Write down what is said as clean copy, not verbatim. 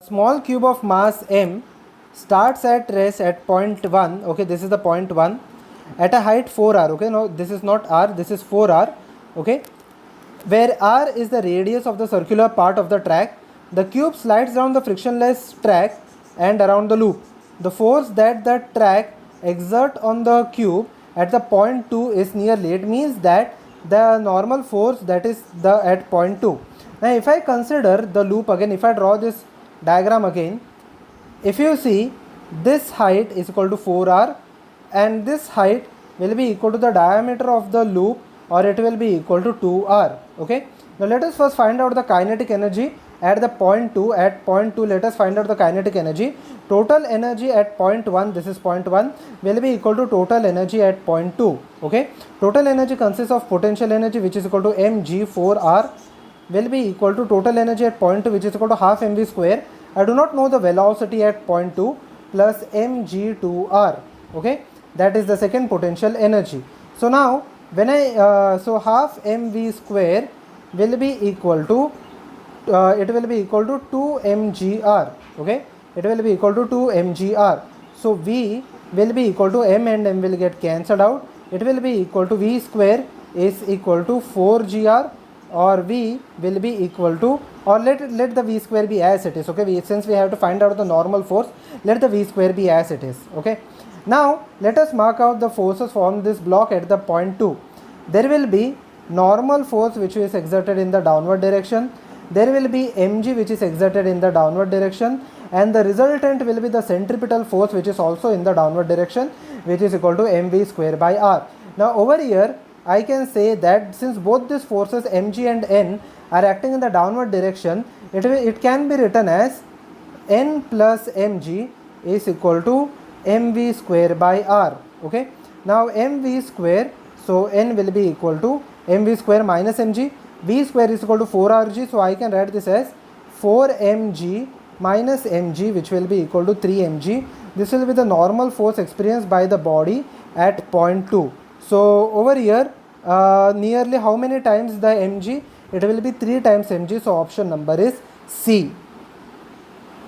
Small cube of mass m starts at rest at point 1. Okay, this is the point 1 at a height 4r. Okay, no, this is not r, this is 4r. Okay, where r is the radius of the circular part of the track. The cube slides down the frictionless track and around the loop. The force that the track exert on the cube at the point 2 is nearly, it means that the normal force that is the at point 2. Now if I consider the loop again, if I draw this diagram again, if you see, this height is equal to 4r and this height will be equal to the diameter of the loop, or it will be equal to 2r. Okay, now let us first find out the kinetic energy at the point 2. At point 2, let us find out the kinetic energy. Total energy at point 1, this is point 1, will be equal to total energy at point 2. Okay, total energy consists of potential energy, which is equal to mg4r, will be equal to total energy at point 2, which is equal to half mv square. I do not know the velocity at point 2, plus mg2r. Okay, that is the second potential energy. So now when I so half mv square will be equal to it will be equal to 2 mgr. Okay, it will be equal to 2 mgr. So v will be equal to m and m will get cancelled out. It will be equal to v square is equal to 4gr, or v will be equal to, or let the v square be as it is. Okay, since we have to find out the normal force, let the v square be as it is. Okay, now let us mark out the forces from this block at the point 2. There will be normal force which is exerted in the downward direction. There will be mg which is exerted in the downward direction, and the resultant will be the centripetal force which is also in the downward direction, which is equal to mv square by r. Now over here I can say that since both these forces mg and n are acting in the downward direction, it can be written as n plus mg is equal to mv square by r. Okay, now mv square, so n will be equal to mv square minus mg. V square is equal to 4rg, so I can write this as 4mg minus mg, which will be equal to 3mg. This will be the normal force experienced by the body at point 2. So over here, nearly how many times the mg? It will be 3 times mg, so option number is C.